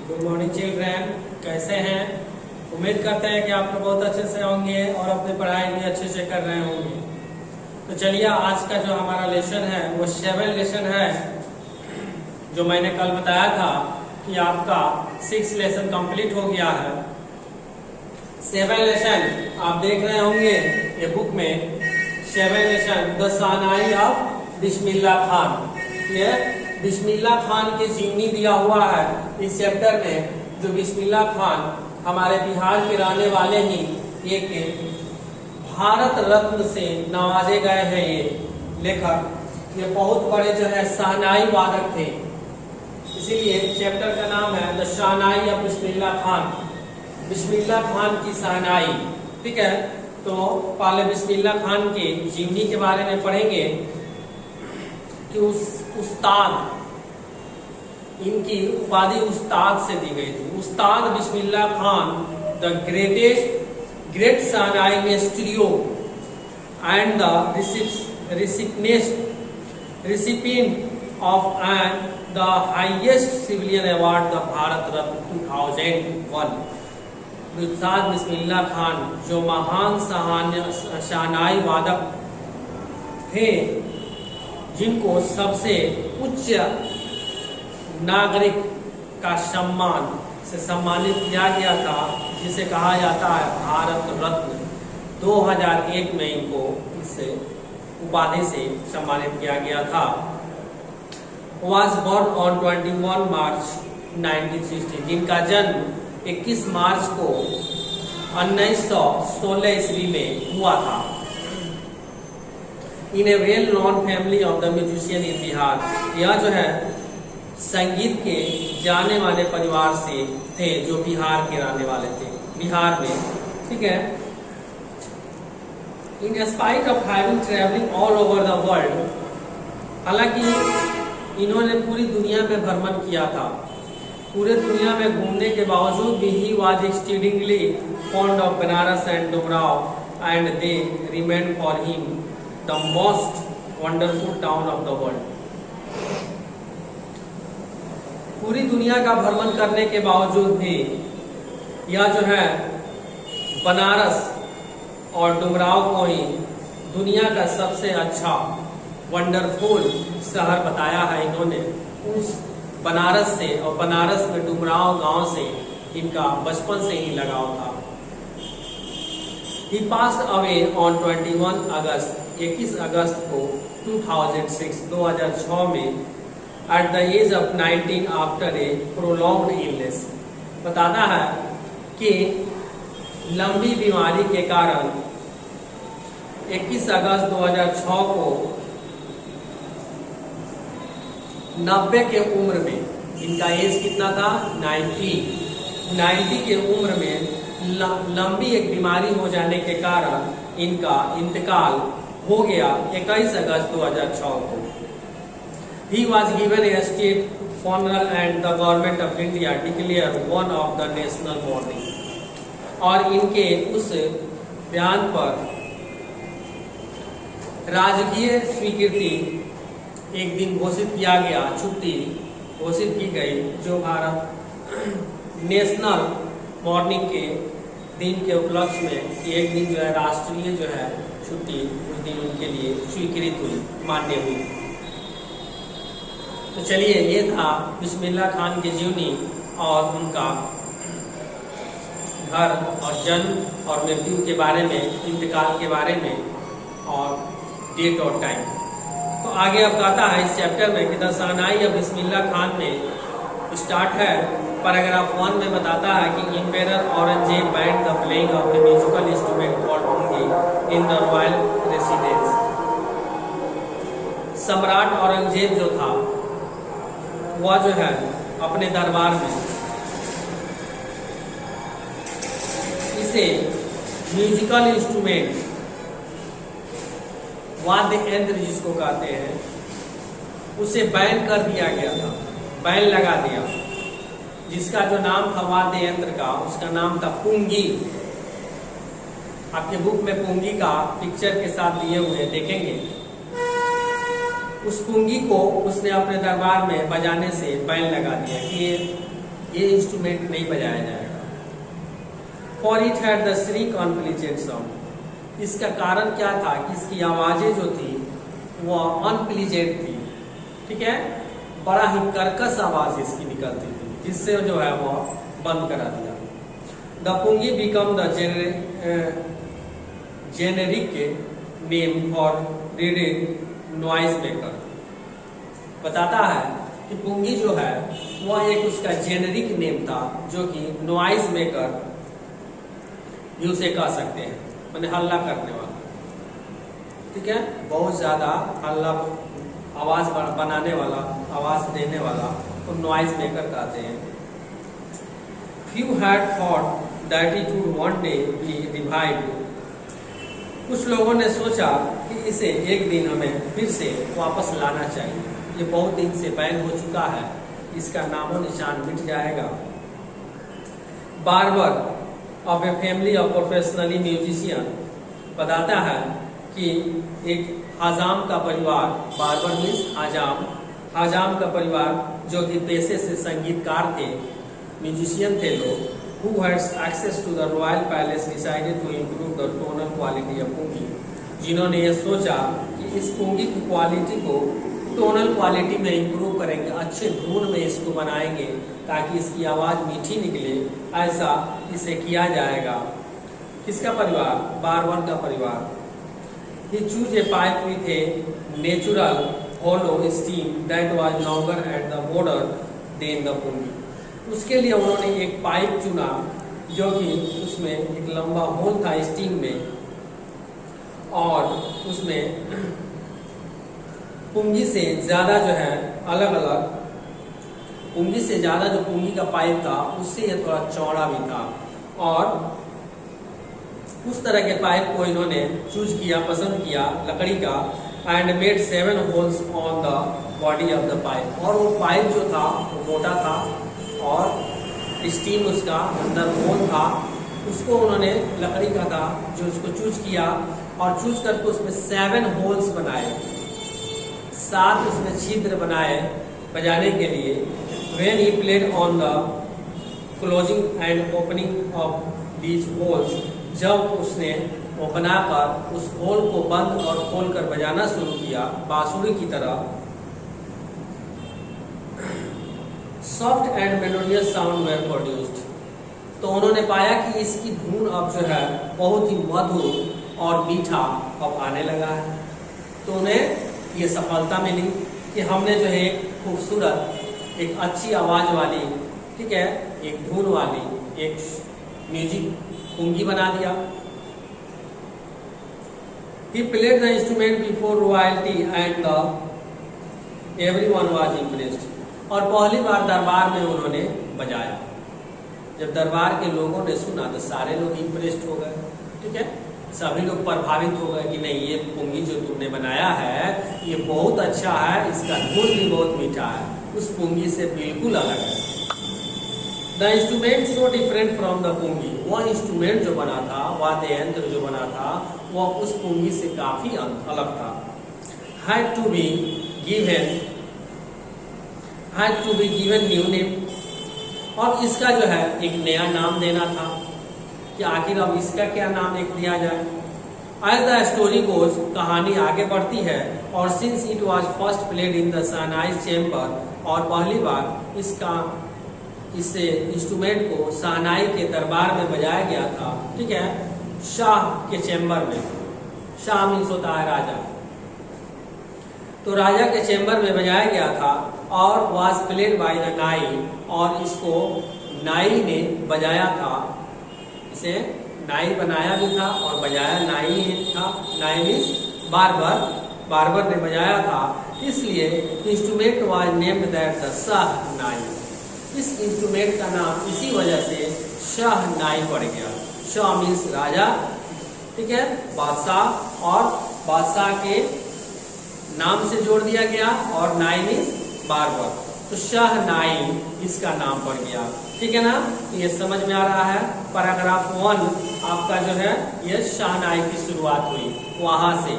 Good morning children, कैसे हैं? उम्मीद करते हैं कि आप लोग बहुत अच्छे से होंगे और अपनी पढ़ाई भी अच्छे से कर रहे होंगे। तो चलिए, आज का जो हमारा लेसन है वो 7 लेसन है, जो मैंने कल बताया था कि आपका 6 लेसन कंप्लीट हो गया है। 7 लेसन आप देख रहे होंगे ये बुक में। 7 lesson the सानाई of Bismillah Khan. ये बिस्मिल्लाह खान की जीवनी दिया हुआ है इस चैप्टर में। जो बिस्मिल्लाह खान हमारे बिहार के रहने वाले ही एक भारत रत्न से नवाजे गए हैं। ये लेखक ये बहुत बड़े जो है शहनाई वादक थे, इसीलिए चैप्टर का नाम है द शहनाई ऑफ बिस्मिल्लाह खान। बिस्मिल्लाह खान की शहनाई। ठीक है, तो पहले बिस्मिल्लाह खान की जीवनी के बारे में पढ़ेंगे कि उस्ताद, इनकी उपाधि उस्ताद से दी गई थी। Ustad Bismillah Khan the great shehnai maestro and the recipient of and the highest civilian award the Bharat Ratna 2001। Ustad Bismillah Khan जो महान शहनाई वादक थे, जिनको सबसे उच्च नागरिक का सम्मान से सम्मानित किया गया था, जिसे कहा जाता है भारत रत्न। 2001 में इनको इस उपाधि से सम्मानित किया गया था। Was born on 21 मार्च 1960, जिनका जन्म 21 मार्च को 1916 ईस्वी में हुआ था। In a well known family of the musician in Bihar. यह जो है संगीत के जाने माने परिवार से थे, जो बिहार के रहने वाले थे, बिहार में। ठीक है, in spite of having travelling all over the world, हालांकि इन्होंने पूरी दुनिया में भ्रमण किया था। पूरे दुनिया में घूमने के बावजूद भी he was exceedingly fond of Banaras and Dumraon and they remain for him the most wonderful town of the world. पूरी दुनिया का भ्रमण करने के बावजूद भी यह जो है बनारस और डुमराव को ही दुनिया का सबसे अच्छा वंडरफुल शहर बताया है इन्होंने। उस बनारस से, और बनारस में डुमराव गांव से इनका बचपन से ही लगाव था। He passed away on 21 अगस्त को 2006 में at the age of 19 after a prolonged illness। बताता है कि लंबी बीमारी के कारण 21 अगस्त 2006 को 90 के उम्र में, इनका एज कितना था? 90 के उम्र में लंबी एक बीमारी हो जाने के कारण इनका इंतकाल हो गया 21 अगस्त 2006 को। He was given a state funeral and the government of India declared one of the national mourning। और इनके उस बयान पर राजकीय स्वीकृति एक दिन घोषित किया गया, छुट्टी घोषित की गई, जो भारत नेशनल मॉर्निंग के दिन के उपलक्ष्य में एक दिन जो है राष्ट्रीय जो है छुट्टी उस दिन उनके लिए स्वीकृत हुई, मान्य हुई। तो चलिए, ये था बिस्मिल्लाह खान की जीवनी और उनका घर और जन्म और मृत्यु के बारे में, इंतकाल के बारे में और डेट और टाइम। तो आगे अब कहता है इस चैप्टर में कि द शहनाई ऑफ बिस्मिल्लाह खान में स्टार्ट है। पैराग्राफ 1 में बताता है कि emperor Aurangzeb banned the playing of the musical instrument called pungi in the royal residence. सम्राट औरंगजेब जो था वह जो है अपने दरबार में इसे म्यूजिकल इंस्ट्रूमेंट, वाद्य यंत्र जिसको कहते हैं, उसे बैन कर दिया गया था, बैन लगा दिया। जिसका जो नाम था वाद्य यंत्र का, उसका नाम था पुंगी। आपके बुक में पुंगी का पिक्चर के साथ दिए हुए देखेंगे। उस पुंगी को उसने अपने दरबार में बजाने से बैन लगा दिया कि ये इंस्ट्रूमेंट नहीं बजाया जाएगा। For it had the श्रीक unpleasant sound, इसका कारण क्या था कि इसकी आवाजें जो थी वह अनप्लीजेंट थी, ठीक है, बड़ा ही कर्कश आवाज इसकी निकलती थी, जिससे जो है वह बंद करा दिया। The pungi became the generic name for reeding noise maker. बताता है कि पुंगी जो है वह एक उसका जेनेरिक नेम था, जो कि नॉइज मेकर भी उसे कह सकते हैं, माने हल्ला करने वाला, ठीक है, बहुत ज्यादा हल्ला आवाज बनाने वाला, आवाज देने वाला तो नॉइज मेकर कहते हैं। Few had thought that it would one day be revived. कुछ लोगों ने सोचा कि इसे एक दिन हमें फिर से वापस लाना चाहिए, ये बहुत दिन से बैन हो चुका है, इसका नामो निशान मिट जाएगा। Barber of a family of professionally musician बताता है कि एक हाजाम का परिवार, बार्बर मीन्स हाजाम, हाजाम का परिवार जो कि पेशे से संगीतकार थे, म्यूजिशियन थे लोग, who had access to the royal palace decided to improve the tonal quality of पुंगी, जिन्होंने ये सोचा कि इस पुंगी की क्वालिटी को टोनल क्वालिटी में इंप्रूव करेंगे, अच्छे धुन में इसको बनाएंगे ताकि इसकी आवाज मीठी निकले, ऐसा इसे किया जाएगा। किसका परिवार? बार्बर का परिवार। He chose a pipe with a natural hollow stem that was longer at the border than the pungi. उसके लिए उन्होंने एक पाइप चुना जो कि उसमें एक लंबा होल था स्टीम में, और उसमें पुंगी से ज्यादा जो है अलग अलग, पुंगी से ज्यादा जो पुंगी का पाइप था उससे ये थोड़ा चौड़ा भी था, और उस तरह के पाइप को इन्होंने चूज किया, पसंद किया लकड़ी का, and made 7 holes on the body of the pipe. और वो पाइप जो था वो मोटा था और स्टीम उसका अंदर होल था, उसको उन्होंने लकड़ी का था जो उसको चूज किया, और चूज करके उसमें 7 होल्स बनाए, 7 उसमें छिद्र बनाए बजाने के लिए। When he played on the closing and opening of these holes, जब उसने वो बनाकर उस होल को बंद और खोलकर बजाना शुरू किया बांसुरी की तरह, soft and melodious sound were produced, तो उन्होंने पाया कि इसकी धुन अब जो है बहुत ही मधुर और मीठा अब आने लगा है। तो उन्हें ये सफलता मिली कि हमने जो है एक खूबसूरत, एक अच्छी आवाज वाली, ठीक है, एक धुन वाली एक म्यूजिक पुंगी बना दिया। He played the instrument before royalty and everyone was impressed. और पहली बार दरबार में उन्होंने बजाया। जब दरबार के लोगों ने सुना तो सारे लोग इम्प्रेस्ड हो गए, ठीक है, सभी लोग प्रभावित हो गए कि नहीं, ये पुंगी जो तुमने बनाया है ये बहुत अच्छा है, इसका धुन भी बहुत मीठा है, उस पुंगी से बिल्कुल अलग है। The instrument so different from the pungi, वह इंस्ट्रूमेंट जो बना था, वाद्य यंत्र जो बना था, वह उस पुंगी से काफी अलग था। Had to be given new name, और इसका जो है एक नया नाम देना था कि आखिर अब इसका क्या नाम एक दिया जाए। एज द स्टोरी गोज, कहानी आगे बढ़ती है, और since it was first played in the shehnai chamber, और पहली बार इस इंस्ट्रूमेंट को शहनाई के दरबार में बजाया गया था, ठीक है, शाह के चैम्बर में। शाह मीन्स होता है राजा, तो राजा के चैम्बर में बजाया गया था, और वाज प्लेड बाय द नाई, और इसको नाई ने बजाया था, इसे नाई बनाया भी था और बजाया नाई था। नाई मीन्स बार्बर ने बजाया था, इसलिए instrument was named that the Shah नाई। इस इंस्ट्रूमेंट का नाम इसी वजह से शाह नाई पड़ गया। शाह मीन्स राजा, ठीक है, बादशाह, और बादशाह के नाम से जोड़ दिया गया, और नाई मीन्स बार्बर, तो शाह नाई इसका नाम पड़ गया, ठीक है ना। ये समझ में आ रहा है। पैराग्राफ 1 आपका जो है ये शाहनाई की शुरुआत हुई, वहां से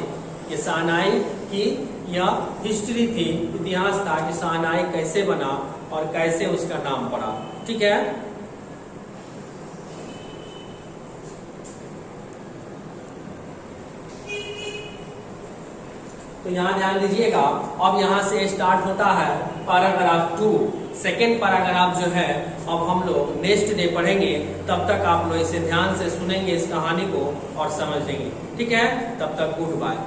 ये शाहनाई की यह हिस्ट्री थी, इतिहास था कि शाहनाई कैसे बना, और कैसे उसका नाम पड़ा। ठीक है, तो यहाँ ध्यान दीजिएगा। अब यहाँ से स्टार्ट होता है पैराग्राफ 2। सेकेंड पैराग्राफ जो है अब हम लोग नेक्स्ट डे पढ़ेंगे। तब तक आप लोग इसे ध्यान से सुनेंगे इस कहानी को और समझ लेंगे। ठीक है, तब तक गुड बाय।